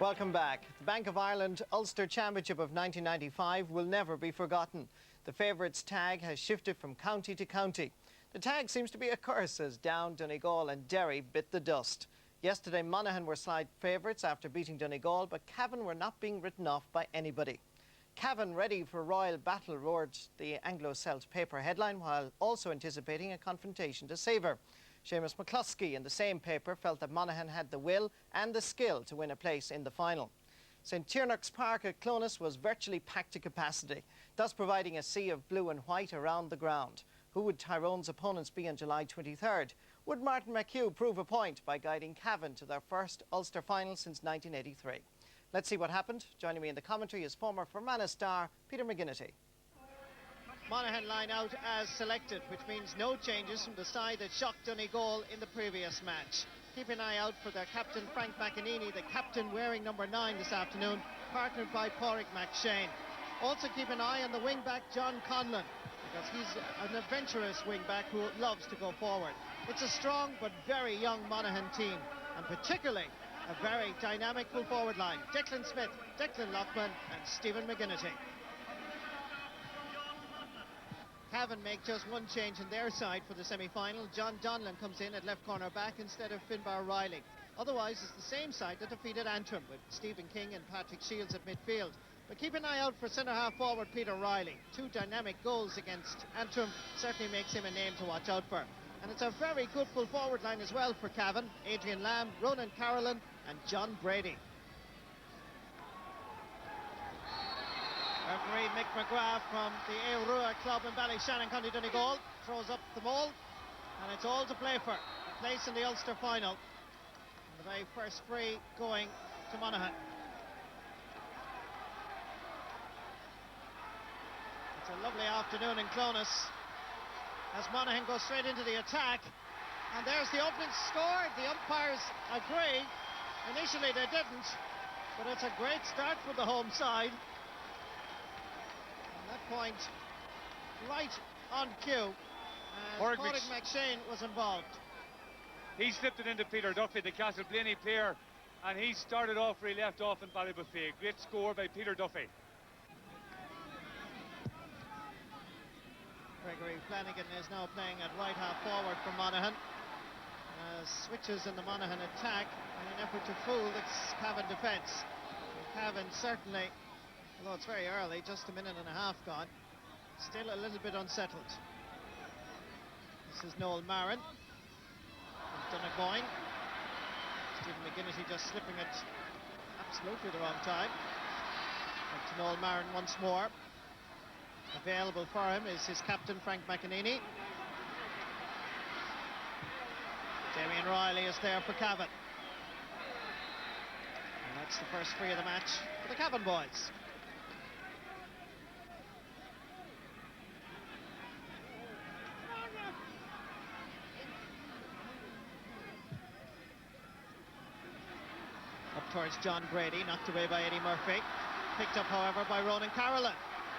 Welcome back. The Bank of Ireland Ulster Championship of 1995 will never be forgotten. The favourites tag has shifted from county to county. The tag seems to be a curse as Down, Donegal and Derry bit the dust. Yesterday Monaghan were slight favourites after beating Donegal, but Cavan were not being written off by anybody. Cavan ready for royal battle roared the Anglo-Celt paper headline, while also anticipating a confrontation to savour. Seamus McCluskey in the same paper felt that Monaghan had the will and the skill to win a place in the final. St Tiernach's Park at Clones was virtually packed to capacity, thus providing a sea of blue and white around the ground. Who would Tyrone's opponents be on July 23rd? Would Martin McHugh prove a point by guiding Cavan to their first Ulster final since 1983? Let's see what happened. Joining me in the commentary is former Fermanagh star Peter McGinnity. Monaghan line out as selected, which means no changes from the side that shocked Donegal in the previous match. Keep an eye out for their captain Frank McEnany, the captain wearing number 9 this afternoon, partnered by Pádraig McShane. Also keep an eye on the wing-back John Conlon, because he's an adventurous wing-back who loves to go forward. It's a strong but very young Monaghan team, and particularly a very dynamic full-forward line. Declan Smith, Declan Loughman and Stephen McGinnity. Cavan make just one change in their side for the semi-final. John Donlan comes in at left corner back instead of Finbar Riley. Otherwise, it's the same side that defeated Antrim, with Stephen King and Patrick Shields at midfield. But keep an eye out for centre-half forward Peter Riley. 2 dynamic goals against Antrim certainly makes him a name to watch out for. And it's a very good full-forward line as well for Cavan. Adrian Lamb, Ronan Carolan and John Brady. Referee Mick McGrath from the Éorua club in Ballyshannon, County Donegal, throws up the ball, and it's all to play for. A place in the Ulster final. And the very first free going to Monaghan. It's a lovely afternoon in Clones as Monaghan goes straight into the attack. And there's the opening score. The umpires agree. Initially they didn't, but it's a great start for the home side. Point right on cue as Pádraig McShane was involved. He slipped it into Peter Duffy, the Castleblaney player, and he started off where he left off in Ballybuffet. Great score by Peter Duffy. Gregory Flanagan is now playing at right half forward for Monaghan. Switches in the Monaghan attack in an effort to fool the Cavan defence. Cavan certainly, although it's very early, just a minute and a half gone, still a little bit unsettled. This is Noel Marin from Donegal. Stephen McGinnity just slipping it absolutely the wrong time. Back to Noel Marin once more. Available for him is his captain Frank McEnany. Damien Riley is there for Cavan. And that's the first free of the match for the Cavan boys. Up towards John Brady, knocked away by Eddie Murphy. Picked up, however, by Ronan Carolan.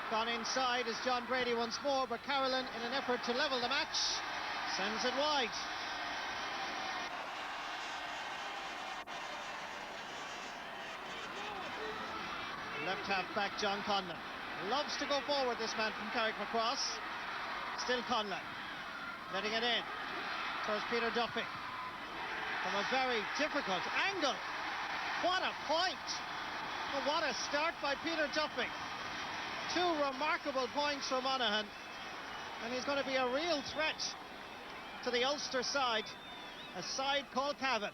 Gone inside is John Brady once more, but Carolan, in an effort to level the match, sends it wide. Left half back John Conlon. Loves to go forward, this man from Carrickmacross. Still Conlon. Letting it in towards Peter Duffy. From a very difficult angle. What a point! Well, what a start by Peter Duffy. 2 remarkable points for Monaghan, and he's going to be a real threat to the Ulster side, a side called Cavan.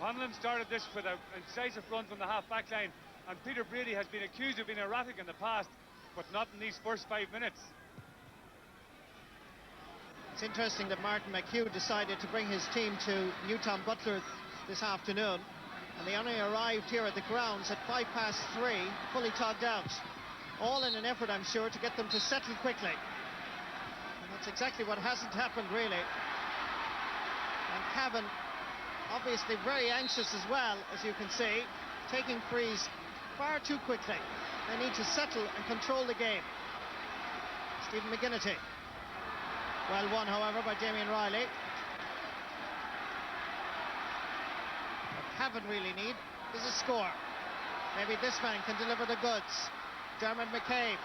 Conlon started this with an incisive run from the half-back line, and Peter Brady has been accused of being erratic in the past, but not in these first 5 minutes. It's interesting that Martin McHugh decided to bring his team to Newtown Butler this afternoon, and they only arrived here at the grounds at 3:05, fully togged out. All in an effort, I'm sure, to get them to settle quickly. And that's exactly what hasn't happened, really. And Cavan, obviously very anxious as well, as you can see, taking frees far too quickly. They need to settle and control the game. Stephen McGinnity. Well won, however, by Damien Riley. What Cavan really need is a score. Maybe this man can deliver the goods. Dermot McCabe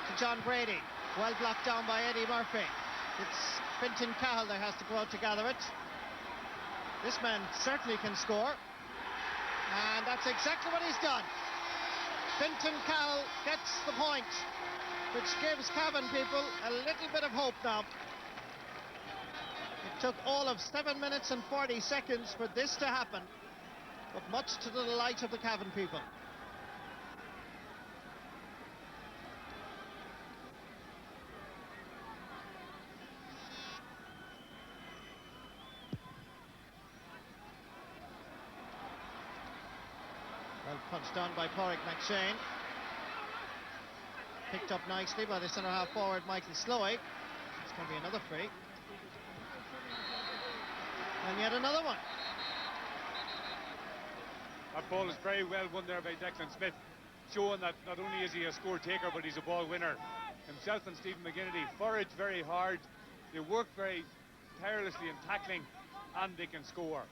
to John Brady. Well blocked down by Eddie Murphy. It's Fintan Cahill that has to go out to gather it. This man certainly can score. And that's exactly what he's done. Fintan Cahill gets the point, which gives Cavan people a little bit of hope now. It took all of 7 minutes and 40 seconds for this to happen, but much to the delight of the Cavan people. Well punched on by Pádraig McShane. Picked up nicely by the centre-half forward Michael Slowey. It's going to be another free. And yet another one. That ball is very well won there by Declan Smith, showing that not only is he a score taker, but he's a ball winner. Himself and Stephen McGinnity forage very hard. They work very tirelessly in tackling, and they can score.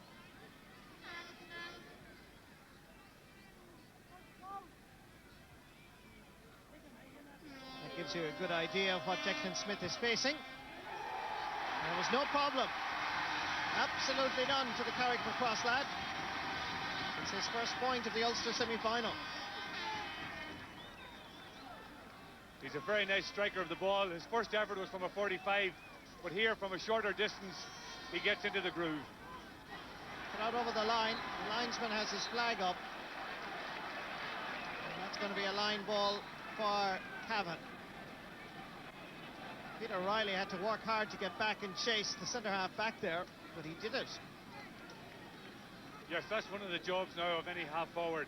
That gives you a good idea of what Declan Smith is facing. There was no problem. Absolutely none to the Carrick Cross lad. It's his first point of the Ulster semi-final. He's a very nice striker of the ball. His first effort was from a 45, but here from a shorter distance he gets into the groove. Put out over the line. The linesman has his flag up. And that's going to be a line ball for Cavan. Peter Riley had to work hard to get back and chase the centre-half back there, but he did it. Yes, that's one of the jobs now of any half-forward.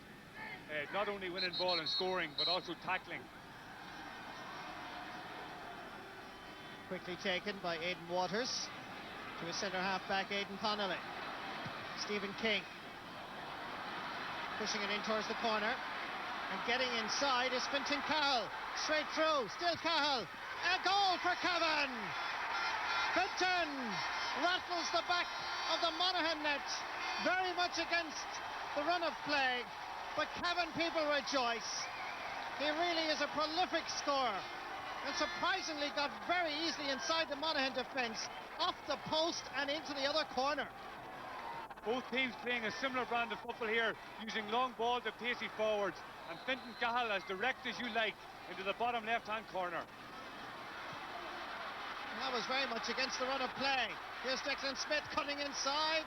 Not only winning ball and scoring, but also tackling. Quickly taken by Aidan Waters to his centre-half back, Aidan Connolly. Stephen King pushing it in towards the corner, and getting inside is Fintan Cahill. Straight through, still Cahill. A goal for Cavan! Fintan rattles the back of the Monaghan net, very much against the run of play, but Cavan people rejoice. He really is a prolific scorer, and surprisingly got very easily inside the Monaghan defence, off the post and into the other corner. Both teams playing a similar brand of football here, using long balls and pacey forwards, and Fintan Cahill as direct as you like into the bottom left-hand corner. That was very much against the run of play. Here's Declan Smith cutting inside,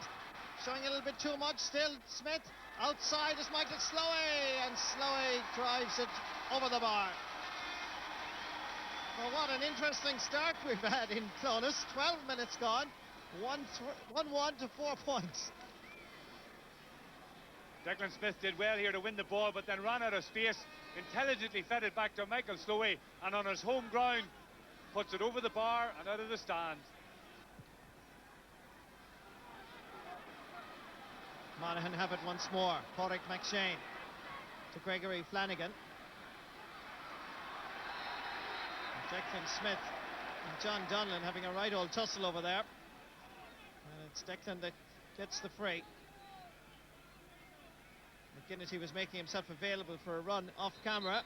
showing a little bit too much. Still Smith. Outside is Michael Slowey, and Slowey drives it over the bar. Well, what an interesting start we've had in Clonus. 12 minutes gone, 1-1 to 4 points. Declan Smith did well here to win the ball, but then ran out of space, intelligently fed it back to Michael Slowey, and on his home ground puts it over the bar and out of the stand. Monaghan have it once more. Pádraig McShane to Gregory Flanagan. Declan Smith and John Donlan having a right old tussle over there. And it's Declan that gets the free. McGinnity was making himself available for a run off camera.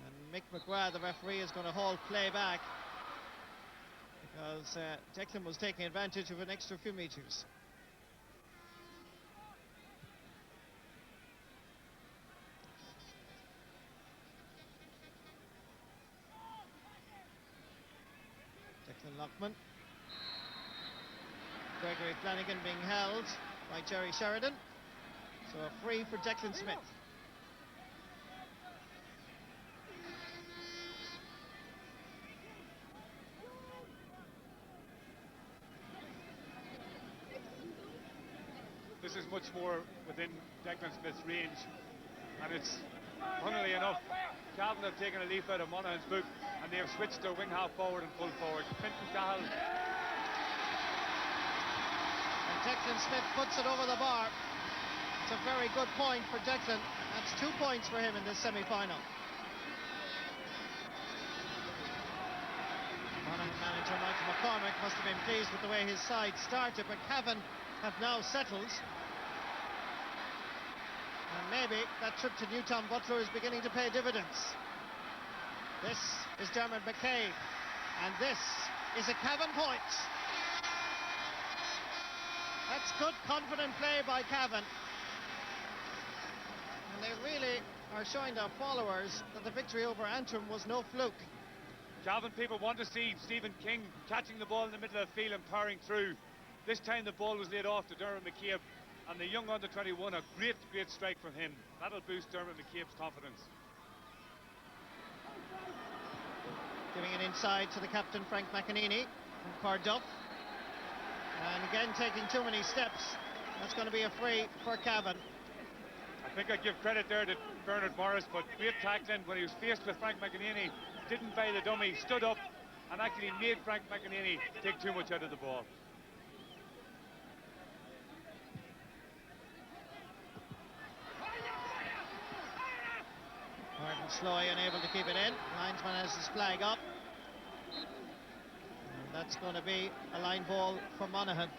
And Mick McGrath, the referee, is going to haul play back because Declan was taking advantage of an extra few metres. Declan Lockman. Gregory Flanagan being held by Jerry Sheridan. So a free for Declan Smith. This is much more within Declan Smith's range, and it's, funnily enough, Cavan have taken a leaf out of Monaghan's book, and they have switched their wing half forward and full forward. Fintan Cahill. And Declan Smith puts it over the bar. It's a very good point for Declan. That's 2 points for him in this semi-final. Monaghan manager Michael McCormack must have been pleased with the way his side started, but Cavan have now settled. And maybe that trip to Newtown Butler is beginning to pay dividends. This is Dermot McCabe, and this is a Cavan point. That's good, confident play by Cavan. And they really are showing their followers that the victory over Antrim was no fluke. Cavan people want to see Stephen King catching the ball in the middle of the field and powering through. This time the ball was laid off to Dermot McCabe, and the young under-21, a great strike from him. That'll boost Dermot McCabe's confidence. Giving it inside to the captain, Frank McEnany from Carduff. And again, taking too many steps. That's going to be a free for Cavan. I think I'd give credit there to Bernard Morris, but great tackling when he was faced with Frank McEnany. Didn't buy the dummy, stood up and actually made Frank McEnany take too much out of the ball. Martin Sloy unable to keep it in. Linesman has his flag up. And that's going to be a line ball for Monaghan.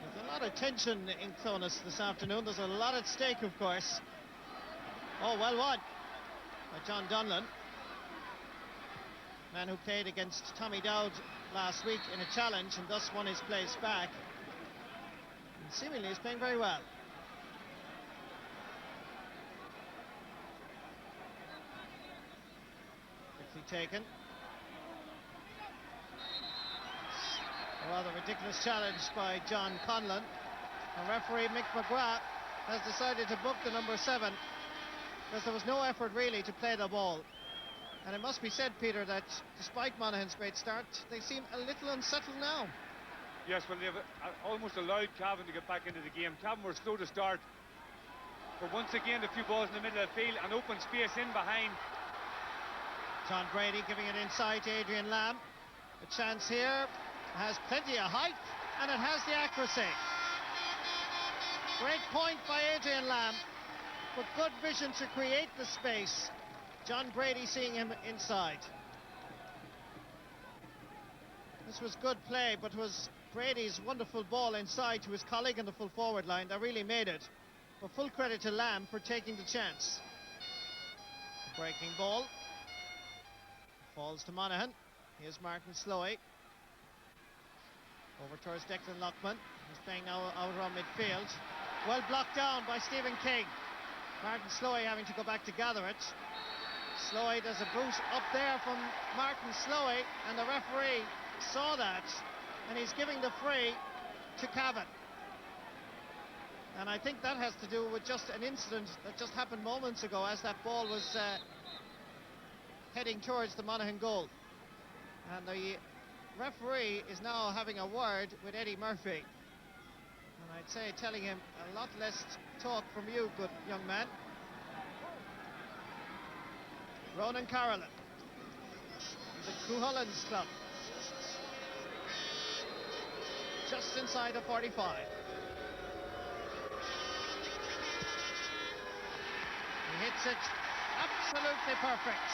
There's a lot of tension in Clonus this afternoon. There's a lot at stake, of course. Oh, well won by John Donlan. Man who played against Tommy Dowd last week in a challenge and thus won his place back. And seemingly is playing very well. Quickly taken. A rather ridiculous challenge by John Conlon. And referee Mick McGrath has decided to book the number 7 because there was no effort really to play the ball. And it must be said, Peter, that despite Monaghan's great start, they seem a little unsettled now. Yes, well, they've almost allowed Cavan to get back into the game. Cavan were slow to start, but once again a few balls in the middle of the field and open space in behind. John Brady giving it inside to Adrian Lamb. A chance here, has plenty of height and it has the accuracy. Great point by Adrian Lamb, but good vision to create the space. John Brady seeing him inside. This was good play, but it was Brady's wonderful ball inside to his colleague in the full forward line that really made it. But full credit to Lamb for taking the chance. Breaking ball. Falls to Monaghan. Here's Martin Sloy. Over towards Declan Lockman. He's playing now out around midfield. Well blocked down by Stephen King. Martin Sloy having to go back to gather it. Sloy does a boot up there from Martin Sloy, and the referee saw that, and he's giving the free to Cavan. And I think that has to do with just an incident that just happened moments ago as that ball was heading towards the Monaghan goal. And the referee is now having a word with Eddie Murphy. And I'd say telling him a lot less talk from you, good young man. Ronan Carolan, the Cuchulains club. Just inside the 45. He hits it absolutely perfect.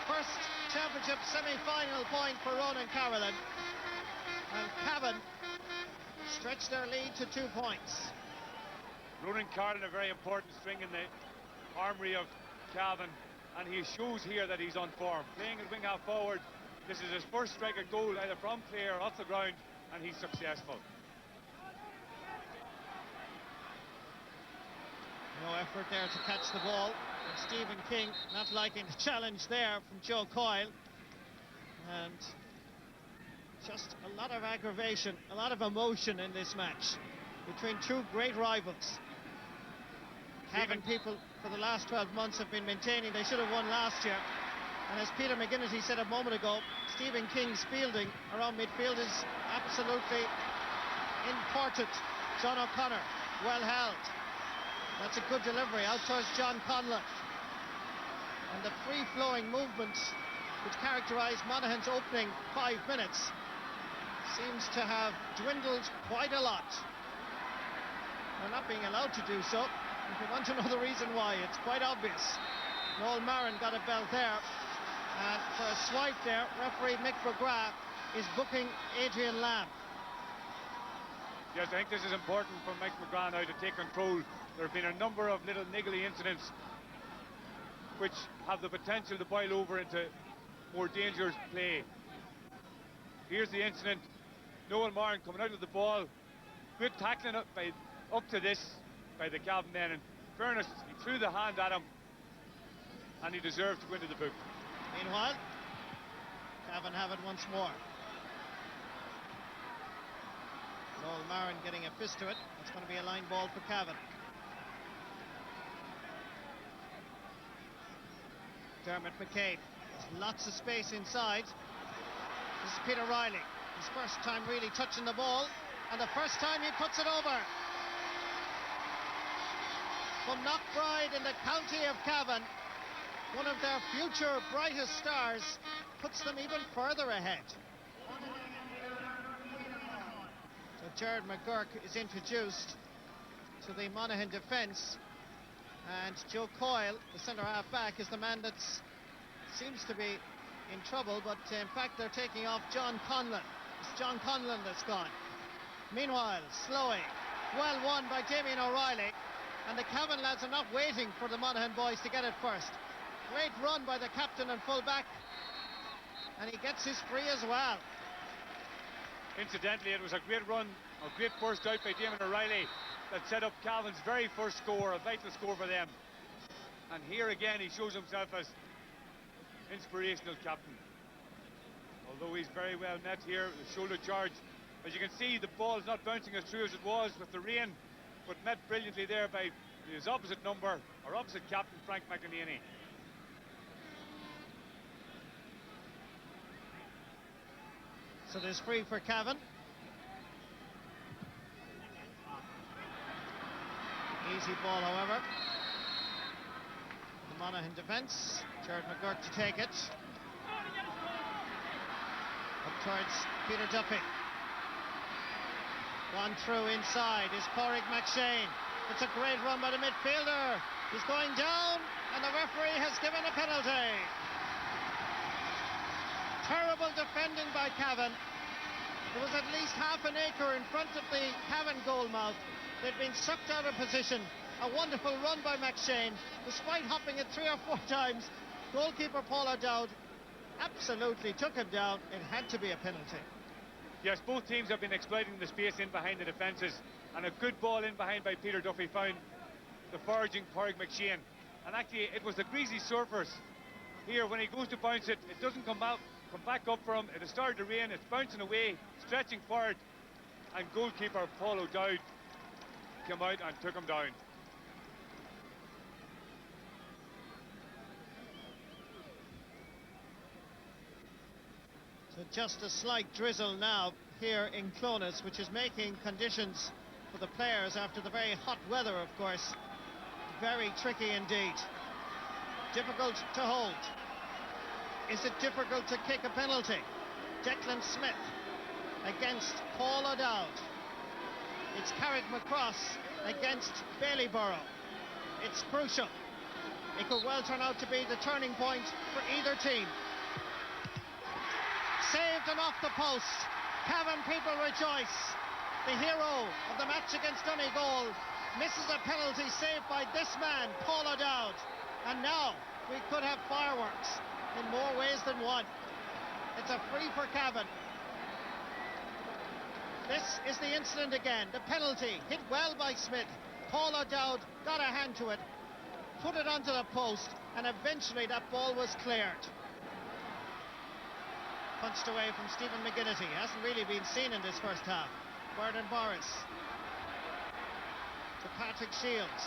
First championship semi-final point for Ronan Carolan. And Cavan stretch their lead to 2 points. Ronan Carolan, a very important string in the armoury of Cavan, and he shows here that he's on form. Playing at wing half forward, this is his first strike at goal, either from play or off the ground, and he's successful. No effort there to catch the ball. And Stephen King not liking the challenge there from Joe Coyle. And just a lot of aggravation, a lot of emotion in this match between two great rivals. Cavan people for the last 12 months have been maintaining they should have won last year. And as Peter McGuinness said a moment ago, Stephen King's fielding around midfield is absolutely important. John O'Connor, well held. That's a good delivery out towards John Conlon. And the free-flowing movement which characterised Monaghan's opening 5 minutes seems to have dwindled quite a lot. They're not being allowed to do so. If you want to know the reason why, it's quite obvious. Noel Marin got a belt there, and for a swipe there, referee Mick McGrath is booking Adrian Lamb. Yes, I think this is important for Mike McGrath now to take control. There have been a number of little niggly incidents which have the potential to boil over into more dangerous play. Here's the incident. Noel Moran coming out of the ball. Good tackling up to this by the Cavan men. In fairness, he threw the hand at him and he deserved to go into the book. Meanwhile, Cavan have it once more. Noel Moran getting a fist to it. It's going to be a line ball for Cavan. Dermot McCabe. There's lots of space inside. This is Peter Riley. His first time really touching the ball, and the first time he puts it over. From Knockbride in the county of Cavan, one of their future brightest stars, puts them even further ahead. So Jared McGurk is introduced to the Monaghan defence, and Joe Coyle, the centre half back, is the man that seems to be in trouble, but in fact they're taking off John Conlon. It's John Conlon that's gone. Meanwhile, Slowey, well won by Damien O'Reilly, and the Cavan lads are not waiting for the Monaghan boys to get it first. Great run by the captain and full-back, and he gets his free as well. Incidentally, it was a great run, a great burst out by Damien O'Reilly that set up Cavan's very first score, a vital score for them. And here again he shows himself as inspirational captain. Although he's very well met here, the shoulder charge. As you can see, the ball is not bouncing as true as it was with the rain, but met brilliantly there by his opposite number, or opposite captain, Frank McEnany. So there's free for Cavan. Easy ball, however. The Monaghan defence. Jared McGurk to take it. Up towards Peter Duffy. Gone through inside is Pádraig McShane. It's a great run by the midfielder. He's going down, and the referee has given a penalty. Terrible defending by Cavan. There was at least half an acre in front of the Cavan goal mouth. They'd been sucked out of position. A wonderful run by McShane. Despite hopping it 3 or 4 times, goalkeeper Paul O'Dowd absolutely took him down. It had to be a penalty. Yes, both teams have been exploiting the space in behind the defences, and a good ball in behind by Peter Duffy found the foraging Pádraig McShane. And actually, it was the greasy surface here. When he goes to bounce it, it doesn't come back up for him. It has started to rain, it's bouncing away, stretching forward, and goalkeeper Paul O'Dowd came out and took him down. So just a slight drizzle now here in Clones, which is making conditions for the players after the very hot weather, of course, very tricky indeed. Difficult to hold. Is it difficult to kick a penalty? Declan Smith against Paul O'Dowd. It's Carrick McCross against Bailey-Borough. It's crucial. It could well turn out to be the turning point for either team. Saved and off the post. Cavan people rejoice. The hero of the match against Donegal misses a penalty saved by this man, Paul O'Dowd. And now we could have fireworks in more ways than one. It's a free for Cavan. This is the incident again. The penalty hit well by Smith. Paul O'Dowd got a hand to it, put it onto the post, and eventually that ball was cleared. Punched away from Stephen McGinnity. Hasn't really been seen in this first half. Bernard Morris to Patrick Shields,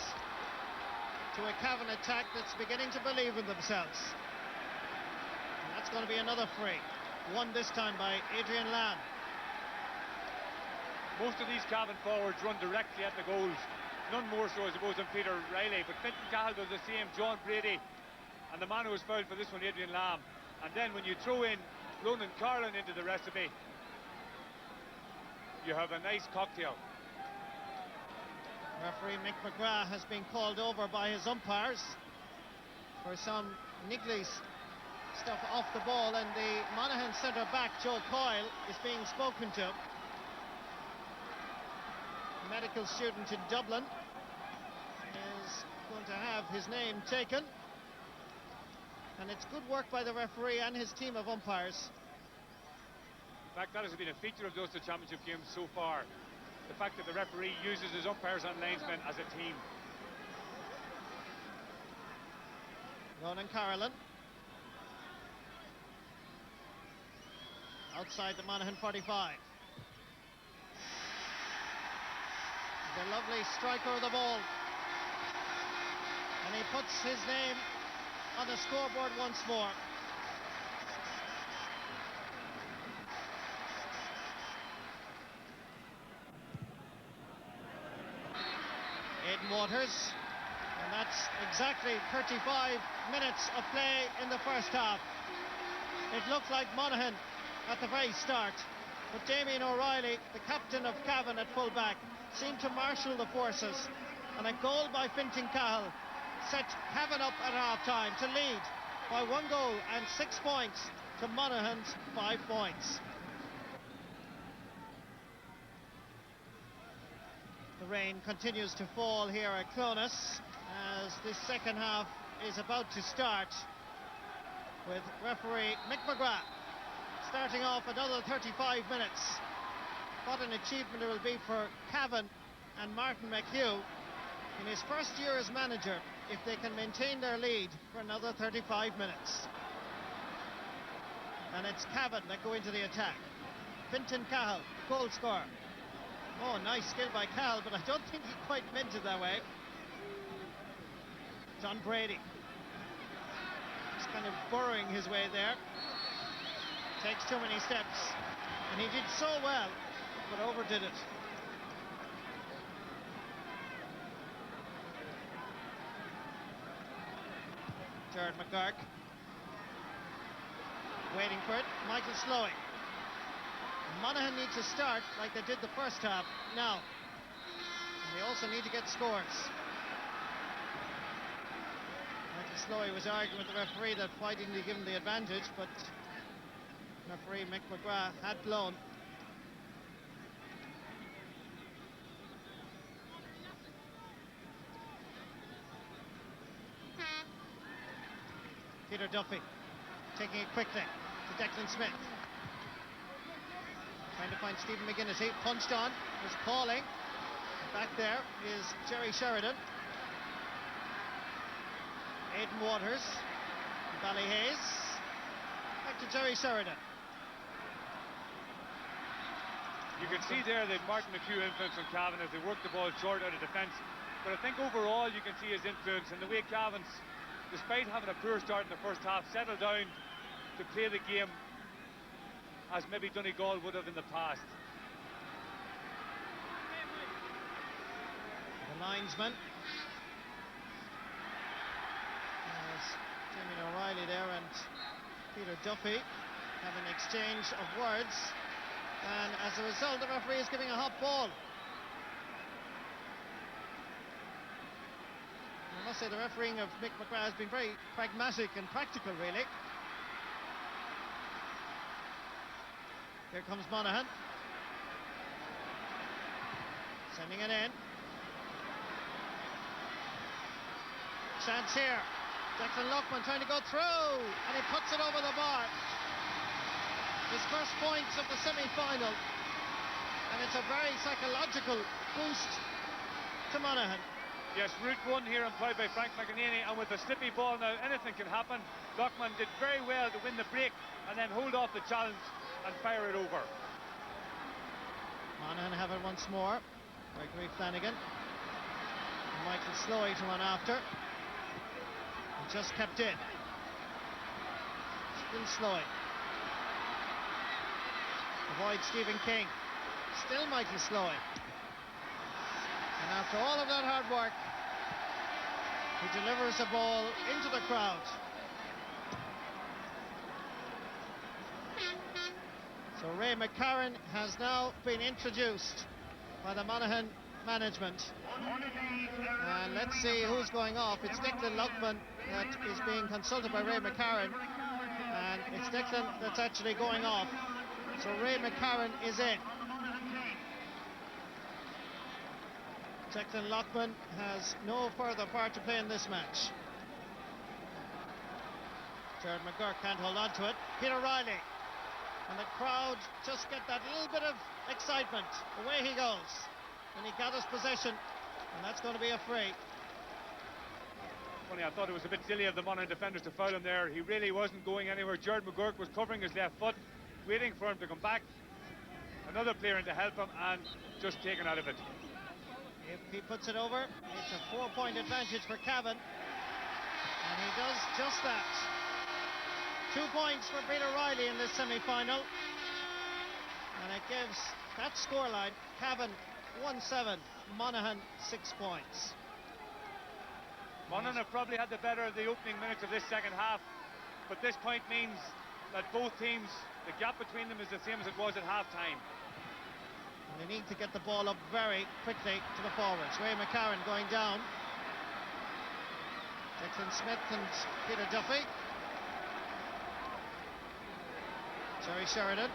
to a Cavan attack that's beginning to believe in themselves. And that's going to be another free. Won this time by Adrian Lamb. Most of these Cavan forwards run directly at the goals. None more so, I suppose, than Peter Riley. But Fintan Cahill does the same, John Brady. And the man who was fouled for this one, Adrian Lamb. And then when you throw in Ronan Carlin into the recipe, you have a nice cocktail. Referee Mick McGrath has been called over by his umpires for some nigglies stuff off the ball, and the Monaghan centre-back, Joe Coyle, is being spoken to. A medical student in Dublin is going to have his name taken. And it's good work by the referee and his team of umpires. In fact, that has been a feature of the Ulster Championship games so far. The fact that the referee uses his umpires and linesmen as a team. Ronan Carolan. Outside the Monaghan 45. The lovely striker of the ball. And he puts his name on the scoreboard once more. Aidan Waters, and that's exactly 35 minutes of play in the first half. It looked like Monaghan at the very start, but Damien O'Reilly, the captain of Cavan at full-back, seemed to marshal the forces, and a goal by Fintan Cahill set Cavan up at half-time to lead by 1 goal and 6 points to Monaghan's 5 points. The rain continues to fall here at Clonus as this second half is about to start, with referee Mick McGrath starting off another 35 minutes. What an achievement it will be for Cavan and Martin McHugh in his first year as manager if they can maintain their lead for another 35 minutes. And it's Cavan that go into the attack. Fintan Cahill, goal scorer. Oh, nice skill by Cahill, but I don't think he quite meant it that way. John Brady, just kind of burrowing his way there. Takes too many steps, and he did so well, but overdid it. Jared McGurk, waiting for it. Michael Slowey. Monaghan need to start like they did the first half now. And they also need to get scores. Michael Slowey was arguing with the referee that why didn't he give him the advantage, but referee Mick McGrath had blown. Peter Duffy taking it quickly to Declan Smith. Trying to find Stephen McGuinness. He punched on, was calling. Back there is Jerry Sheridan. Aidan Waters. Ballyhays. Back to Jerry Sheridan. You can see there that Martin McHugh influence on Cavan as they work the ball short out of defence. But I think overall you can see his influence and the way Cavan's, despite having a poor start in the first half, settled down to play the game as maybe Donegal would have in the past. The linesman. There's Damien O'Reilly there and Peter Duffy have an exchange of words, and as a result the referee is giving a hot ball. I must say the refereeing of Mick McGrath has been very pragmatic and practical, really. Here comes Monaghan. Sending it in. Chance here. Declan Lockman trying to go through, and he puts it over the bar. His first points of the semi-final. And it's a very psychological boost to Monaghan. Yes, route one here employed by Frank McEnany, and with a slippy ball now, anything can happen. Lockman did very well to win the break and then hold off the challenge and fire it over. Monaghan have it once more. Gregory Flanagan. And Michael Slowey to run after. And just kept in. Still Slowey. Avoid Stephen King. Still Michael Slowey. And after all of that hard work, he delivers the ball into the crowd. So Ray McCarran has now been introduced by the Monaghan management. And let's see who's going off. It's Declan Lockman that is being consulted by Ray McCarran. It's Declan that's actually going off. So Ray McCarron is in. Declan Lockman has no further part to play in this match. Jared McGurk can't hold on to it. Peter Riley. And the crowd just get that little bit of excitement. Away he goes. And he gathers possession. And that's going to be a free. Funny, I thought it was a bit silly of the Monaghan defenders to foul him there. He really wasn't going anywhere. Jared McGurk was covering his left foot, waiting for him to come back. Another player in to help him and just taken out of it. If he puts it over, it's a 4-point advantage for Cavan. And he does just that. 2 points for Peter Riley in this semi-final. And it gives that scoreline, Cavan 1-7, Monaghan 6 points. Monaghan have probably had the better of the opening minutes of this second half, but this point means that both teams, the gap between them is the same as it was at half-time. And they need to get the ball up very quickly to the forwards. Ray McCarron going down. Declan Smith and Peter Duffy. Jerry Sheridan.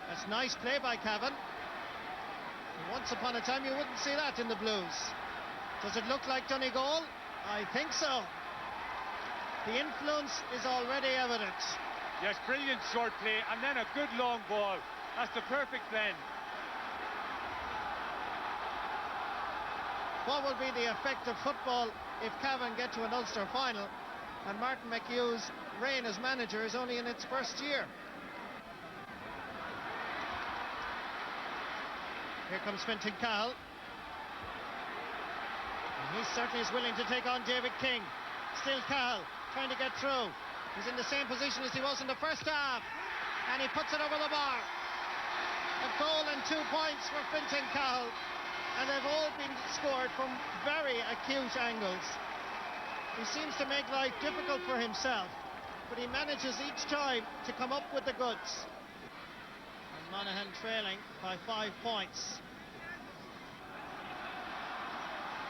That's nice play by Cavan. And once upon a time you wouldn't see that in the Blues. Does it look like Donegal? I think so. The influence is already evident. Yes, brilliant short play and then a good long ball. That's the perfect blend. What will be the effect of football if Cavan get to an Ulster final and Martin McHugh's reign as manager is only in its first year? Here comes Fintan Cahill. And he certainly is willing to take on David King. Still Cahill trying to get through. He's in the same position as he was in the first half. And he puts it over the bar. A goal and 2 points for Fintan Cahill. And they've all been scored from very acute angles. He seems to make life difficult for himself, but he manages each time to come up with the goods. And Monaghan trailing by 5 points.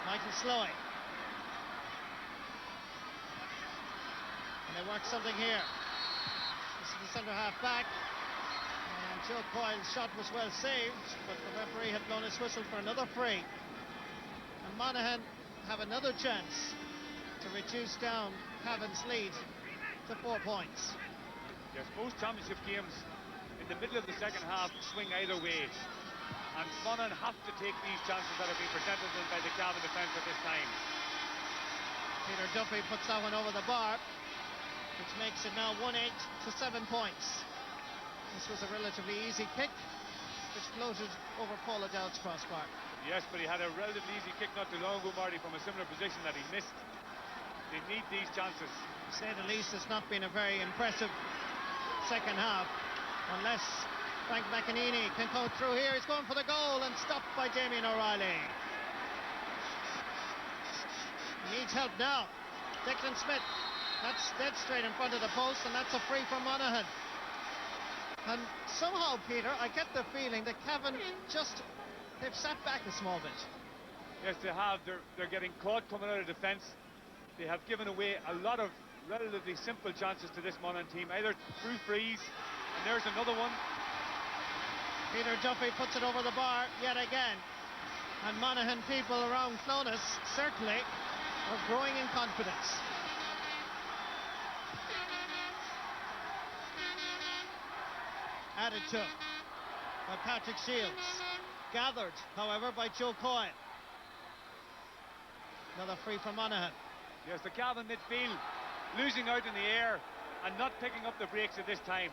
Michael Sloy. And they work something here. This is the centre half back. And Joe Coyle's shot was well saved, but the referee had blown his whistle for another free. And Monaghan have another chance to reduce down Cavan's lead to 4 points. Yes, most championship games in the middle of the second half swing either way. And Monaghan have to take these chances that have been presented to them by the Cavan defence at this time. Peter Duffy puts that one over the bar, which makes it now 1-8 to 7 points. This was a relatively easy kick, which floated over Paul O'Dowd's crossbar. Yes, but he had a relatively easy kick not too long ago, Marty, from a similar position that he missed. They need these chances. To say the least, it's not been a very impressive second half, unless Frank McEnany can go through here. He's going for the goal and stopped by Damien O'Reilly. He needs help now. Declan Smith, that's dead straight in front of the post, and that's a free from Monaghan. And somehow, Peter, I get the feeling that Cavan they've sat back a small bit. Yes, they have. They're getting caught coming out of defence. They have given away a lot of relatively simple chances to this Monaghan team, either through frees, and there's another one. Peter Duffy puts it over the bar yet again. And Monaghan people around Clonus certainly are growing in confidence. Added to by Patrick Shields. Gathered, however, by Joe Coyle. Another free from Monaghan. Yes, the Cavan midfield losing out in the air and not picking up the breaks at this time.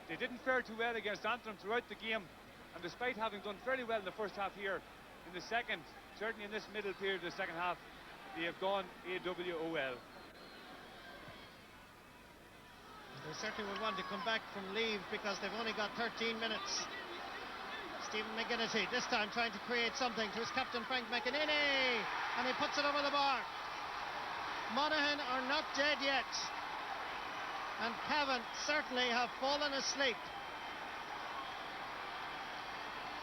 They didn't fare too well against Antrim throughout the game, and despite having done fairly well in the first half here, in the second, certainly in this middle period of the second half, they have gone AWOL. They certainly will want to come back from leave because they've only got 13 minutes. Stephen McGinnity this time trying to create something to his captain Frank McEnany, and he puts it over the bar. Monaghan are not dead yet, and Cavan certainly have fallen asleep.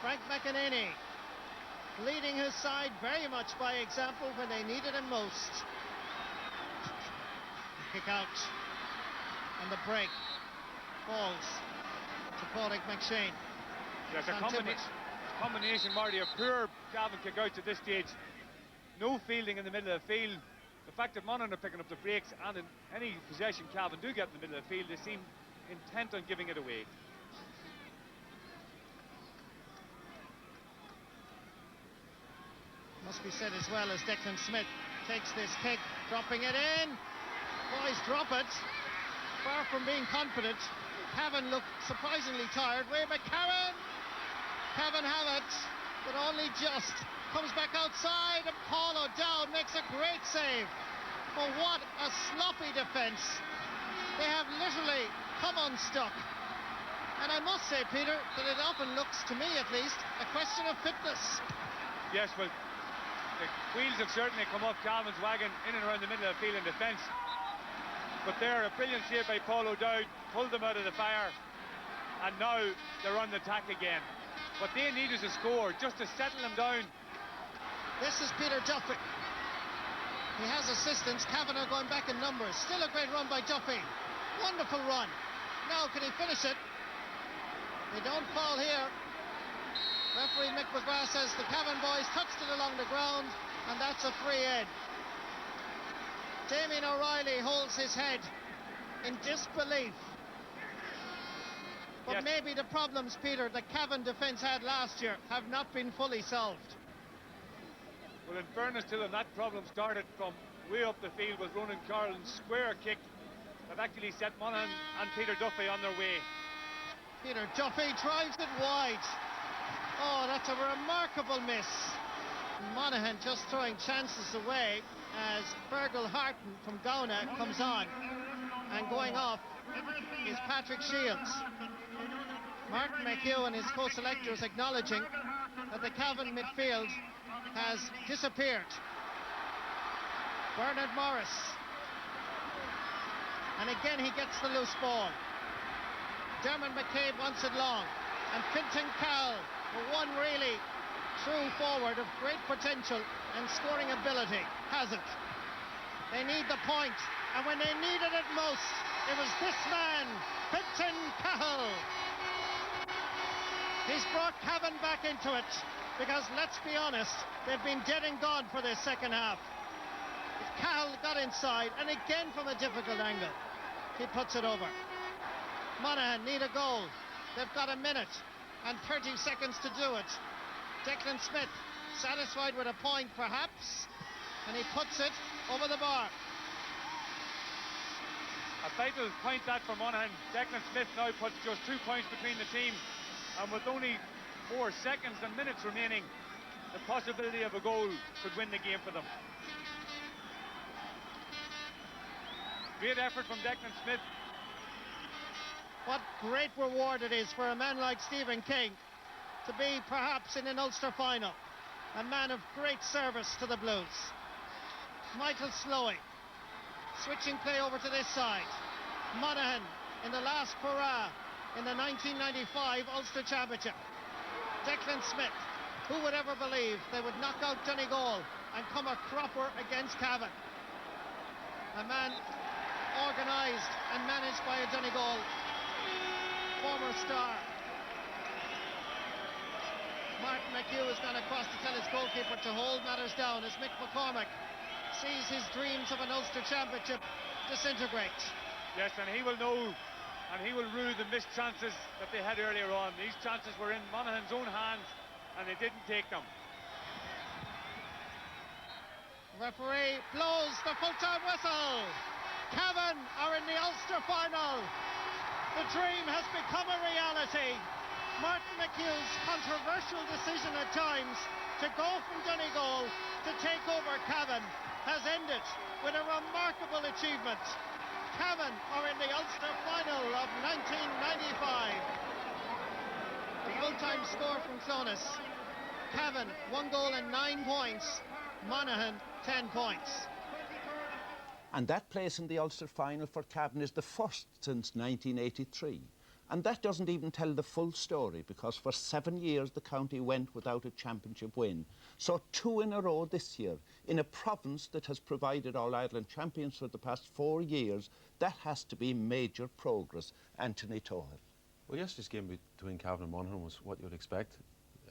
Frank McEnany leading his side very much by example when they needed him most. Kick out. And the break falls to Padraig McShane. Yes, a combination, Marty, of poor Cavan kick-outs at this stage. No fielding in the middle of the field. The fact that Monaghan are picking up the breaks, and in any possession Cavan do get in the middle of the field, they seem intent on giving it away. Must be said as well as Declan Smith takes this kick, dropping it in. Boys drop it. Far from being confident. Cavan look surprisingly tired. Way back Cavan. Cavan have it, but only just. Comes back outside, and Paul O'Dowd makes a great save. But what a sloppy defence. They have literally come unstuck. And I must say, Peter, that it often looks, to me at least, a question of fitness. Yes, well, the wheels have certainly come off Cavan's wagon in and around the middle of the field in defence. But there, a brilliant save by Paul O'Dowd, pulled them out of the fire, and now they're on the attack again. What they need is a score, just to settle them down. This is Peter Duffy. He has assistance. Cavan are going back in numbers. Still a great run by Duffy. Wonderful run. Now, can he finish it? They don't fall here. Referee Mick McGrath says the Cavan boys touched it along the ground, and that's a free in. Damien O'Reilly holds his head in disbelief. But yes, maybe the problems, Peter, the Cavan defence had last year have not been fully solved. Well, in fairness to them, that problem started from way up the field with Ronan Carlin's square kick that actually set Monaghan and Peter Duffy on their way. Peter Duffy drives it wide. Oh, that's a remarkable miss. Monaghan just throwing chances away as Fergal Harton from Gowna comes on, and going off is Patrick Shields. Martin McHugh and his co-selectors acknowledging that the Cavan midfield has disappeared. Bernard Morris, and again he gets the loose ball. Dermot McCabe wants it long, and Fintan Cowell, the one really true forward of great potential and scoring ability, has it. They need the point, and when they needed it most, it was this man, Fintan Cowell. He's brought Cavan back into it, because let's be honest, they've been dead and gone for this second half. Cowell got inside, and again from a difficult angle, he puts it over. Monaghan need a goal. They've got a minute and 30 seconds to do it. Declan Smith satisfied with a point perhaps, and he puts it over the bar. A vital point that for Monaghan. Declan Smith now puts just 2 points between the team, and with only 4 seconds and minutes remaining, the possibility of a goal could win the game for them. Great effort from Declan Smith. What great reward it is for a man like Stephen King to be perhaps in an Ulster final. A man of great service to the Blues. Michael Slowey switching play over to this side. Monaghan in the last hurrah in the 1995 Ulster Championship. Declan Smith, who would ever believe they would knock out Donegal and come a cropper against Cavan. A man organised and managed by a Donegal former star. Martin McHugh has gone across to tell his goalkeeper to hold matters down as Mick McCormack sees his dreams of an Ulster Championship disintegrate. Yes, and he will know, and he will rue the missed chances that they had earlier on. These chances were in Monaghan's own hands, and they didn't take them. Referee blows the full-time whistle. Cavan are in the Ulster final. The dream has become a reality. Martin McHugh's controversial decision at times to go from Donegal to take over Cavan has ended with a remarkable achievement. Cavan are in the Ulster final of 1995. The full-time score from Clones. Cavan 1 goal and 9 points. Monaghan 10 points. And that place in the Ulster final for Cavan is the first since 1983. And that doesn't even tell the full story, because for 7 years the county went without a championship win. So 2 in a row this year, in a province that has provided All-Ireland champions for the past 4 years, that has to be major progress. Anthony Toher. Well, yesterday's game between Cavan and Monaghan was what you would expect.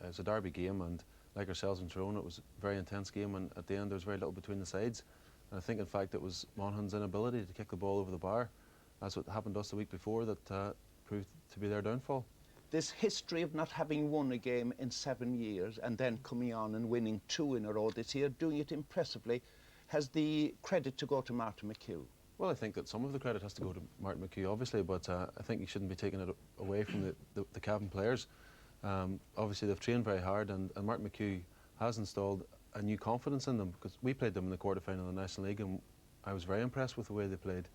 It was a derby game, and like ourselves in Tyrone, it was a very intense game, and at the end there was very little between the sides. And I think, in fact, it was Monaghan's inability to kick the ball over the bar. That's what happened to us the week before that proved to be their downfall. This history of not having won a game in 7 years and then coming on and winning 2 in a row this year, doing it impressively, has the credit to go to Martin McHugh. Well, I think that some of the credit has to go to Martin McHugh, obviously, but I think you shouldn't be taking it away from the Cavan players. Obviously, they've trained very hard, and Martin McHugh has installed a new confidence in them, because we played them in the quarter-final of the National League, and I was very impressed with the way they played.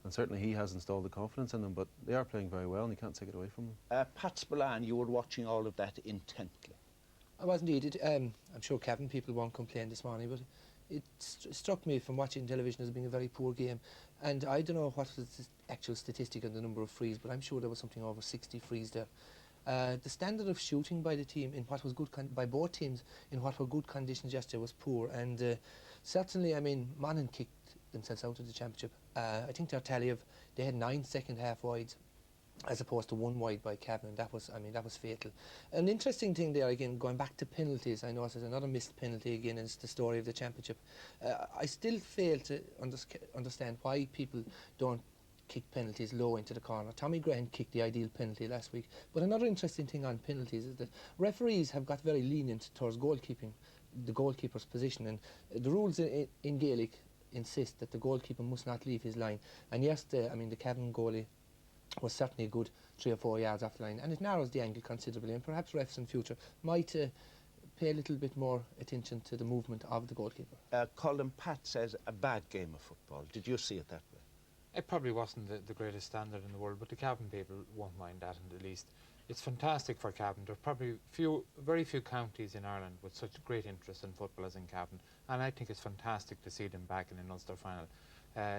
And certainly he has installed the confidence in them, but they are playing very well, and you can't take it away from them. Pat Spillane, you were watching all of that intently. I was indeed. I'm sure Cavan people won't complain this morning, but it struck me from watching television as being a very poor game. And I don't know what was the actual statistic on the number of frees, but I'm sure there was something over 60 frees there. The standard of shooting by the team in what was good by both teams in what were good conditions yesterday was poor, and certainly, I mean, Monaghan kicked themselves out of the championship. I think their tally of they had 9 second half wides as opposed to 1 wide by Cavan, and that was fatal. An interesting thing there, again, going back to penalties, I know there's another missed penalty again, is the story of the championship. I still fail to understand why people don't kick penalties low into the corner. Tommy Graham kicked the ideal penalty last week. But another interesting thing on penalties is that referees have got very lenient towards goalkeeping, the goalkeeper's position, and the rules in Gaelic insist that the goalkeeper must not leave his line. And yesterday, I mean, the Cavan goalie was certainly a good 3 or 4 yards off the line, and it narrows the angle considerably, and perhaps refs in future might pay a little bit more attention to the movement of the goalkeeper. Colin, Pat says a bad game of football. Did you see it that way? It probably wasn't the greatest standard in the world, but the Cavan people won't mind that in the least. It's fantastic for Cavan. There are probably very few counties in Ireland with such great interest in football as in Cavan, and I think it's fantastic to see them back in an Ulster final.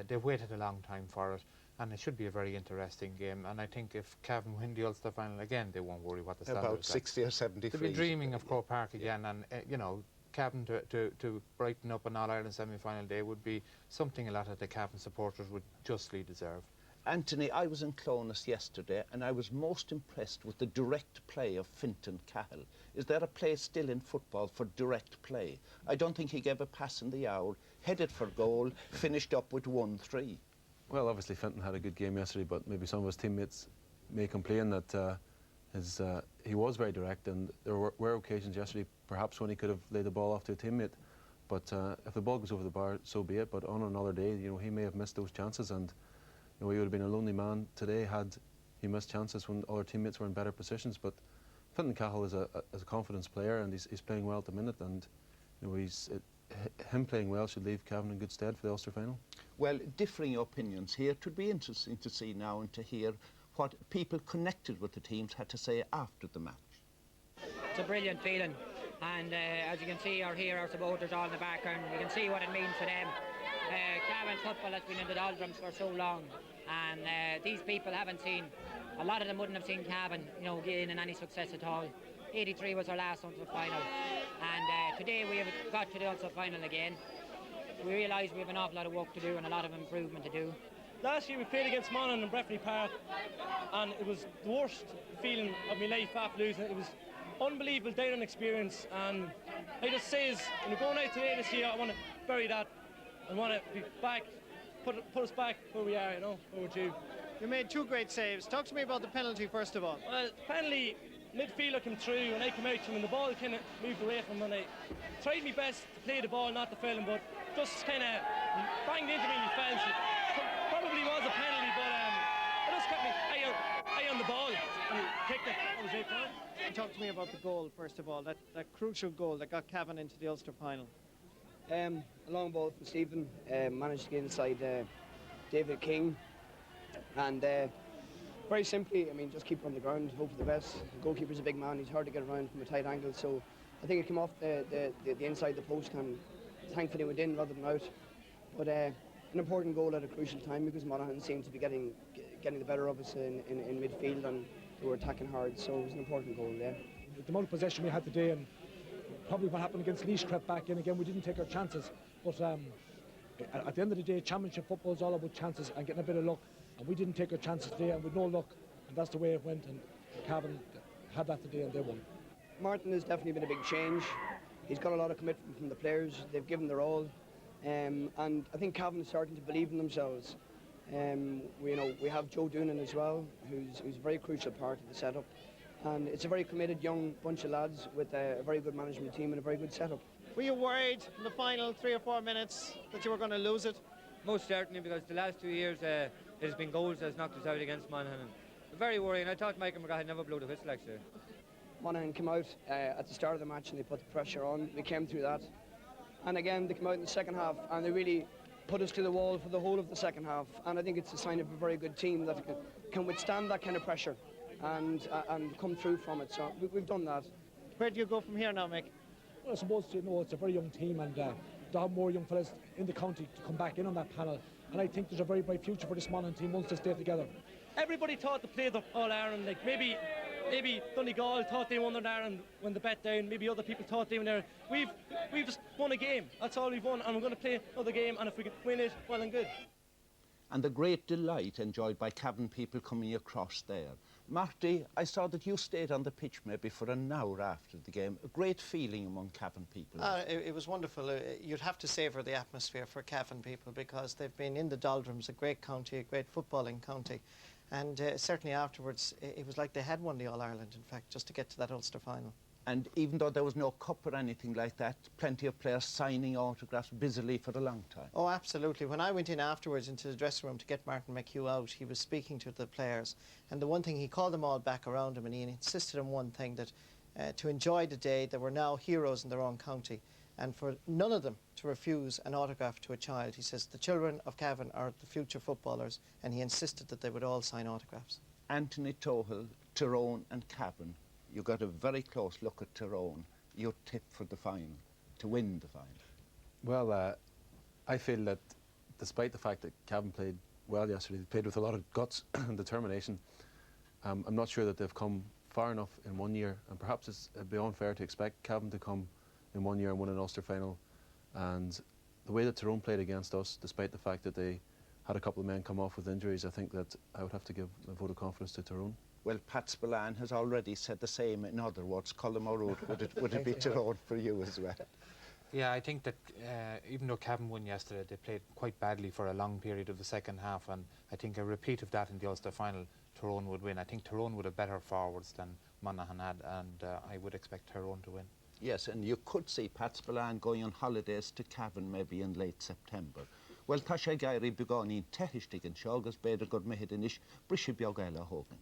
They've waited a long time for it, and it should be a very interesting game. And I think if Cavan win the Ulster final again, they won't worry what the standard is. About 60 or 70 They'll be dreaming of Croke Park again, and you know, Cavan to brighten up an All-Ireland semi-final day would be something a lot of the Cavan supporters would justly deserve. Anthony, I was in Clonus yesterday, and I was most impressed with the direct play of Fintan Cahill. Is there a place still in football for direct play? I don't think he gave a pass in the hour, headed for goal, finished up with 1-3. Well, obviously Fintan had a good game yesterday, but maybe some of his teammates may complain that he was very direct, and there were occasions yesterday perhaps when he could have laid the ball off to a teammate. But if the ball goes over the bar, so be it. But on another day, you know, he may have missed those chances, and you know, he would have been a lonely man today had he missed chances when other teammates were in better positions. But Fintan Cahill is a confidence player, and he's playing well at the minute, and you know, him playing well should leave Cavan in good stead for the Ulster final. Well, differing opinions here. It would be interesting to see now and to hear what people connected with the teams had to say after the match. It's a brilliant feeling, and as you can see or hear our supporters all in the background, you can see what it means to them. Cavan football has been in the doldrums for so long, and these people haven't seen, a lot of them wouldn't have seen Cavan, you know, gaining any success at all. 83 was our last Ulster final, and today we have got to the Ulster final again. We realise we have an awful lot of work to do and a lot of improvement to do. Last year we played against Monaghan in Breffni Park, and it was the worst feeling of my life after losing it. It was unbelievable day-on experience, and I just says, when we're going out today this year, I want to bury that. I want to be back, put us back where we are, you know, where we're due. You made 2 great saves. Talk to me about the penalty first of all. Well, the penalty, midfielder came through and I came out to him, and the ball kind of moved away from him, and I tried my best to play the ball, not to fail him, but just kind of banged into me in the fence. It probably was a penalty, but it just kept me eye on the ball and kicked it. That was it, right? Talk to me about the goal first of all, that crucial goal that got Cavan into the Ulster final. A long ball from Stephen, managed to get inside David King, and very simply, I mean, just keep it on the ground, hope for the best. The goalkeeper's a big man, he's hard to get around from a tight angle, so I think it came off the inside the post, and thankfully went in rather than out. But an important goal at a crucial time because Monaghan seemed to be getting the better of us in midfield, and they were attacking hard, so it was an important goal there. The amount of possession we had today, and probably what happened against Laois crept back in again. We didn't take our chances, but at the end of the day, championship football is all about chances and getting a bit of luck, and we didn't take our chances today, and with no luck, and that's the way it went, and Cavan had that today and they won. Martin has definitely been a big change. He's got a lot of commitment from the players. They've given their all, and I think Cavan is starting to believe in themselves. We have Joe Doonan as well, who's a very crucial part of the setup, and it's a very committed young bunch of lads with a very good management team and a very good setup. Were you worried in the final 3 or 4 minutes that you were going to lose it? Most certainly, because the last 2 years there's been goals that's knocked us out against Monaghan. Very worrying. I thought Michael McGrath never blew the whistle actually. Monaghan came out at the start of the match and they put the pressure on. We came through that, and again they came out in the second half and they really put us to the wall for the whole of the second half, and I think it's a sign of a very good team that can withstand that kind of pressure and come through from it. So we've done that. Where do you go from here now, Mick? Well, I suppose it's a very young team, and to have more young fellas in the county to come back in on that panel, and I think there's a very bright future for this Monaghan team once they stay together. Everybody thought they played the All-Ireland, like maybe Donegal thought they won the Ireland when they bet down, maybe other people thought they won there. We've just won a game, that's all we've won, and we're going to play another game, and if we can win it, well and good. And the great delight enjoyed by Cavan people coming across there. Marty, I saw that you stayed on the pitch maybe for an hour after the game. A great feeling among Cavan people. It was wonderful. You'd have to savour the atmosphere for Cavan people because they've been in the doldrums, a great county, a great footballing county. And certainly afterwards, it was like they had won the All-Ireland, in fact, just to get to that Ulster final. And even though there was no cup or anything like that, plenty of players signing autographs busily for a long time. Oh, absolutely. When I went in afterwards into the dressing room to get Martin McHugh out, he was speaking to the players. And the one thing, he called them all back around him and he insisted on one thing, that to enjoy the day, they were now heroes in their own county. And for none of them to refuse an autograph to a child. He says the children of Cavan are the future footballers, and he insisted that they would all sign autographs. Anthony Tohill, Tyrone and Cavan. You got a very close look at Tyrone. Your tip for the final, to win the final. Well, I feel that despite the fact that Cavan played well yesterday, they played with a lot of guts and determination. I'm not sure that they've come far enough in 1 year, and perhaps it'd be unfair to expect Cavan to come in 1 year and win an Ulster final. And the way that Tyrone played against us, despite the fact that they had a couple of men come off with injuries, I think that I would have to give a vote of confidence to Tyrone. Well, Pat Spillane has already said the same. In other words, Colm O'Rourke, would it be Tyrone for you as well? Yeah, I think that even though Cavan won yesterday, they played quite badly for a long period of the second half, and I think a repeat of that in the Ulster final, Tyrone would win. I think Tyrone would have better forwards than Monaghan had, and I would expect Tyrone to win. Yes, and you could see Pat Spillane going on holidays to Cavan maybe in late September. Well, Tasha Gairi Bugani Tehishtig and Shogas Beda Gurmehidinish, Brisha Biogala Hogan.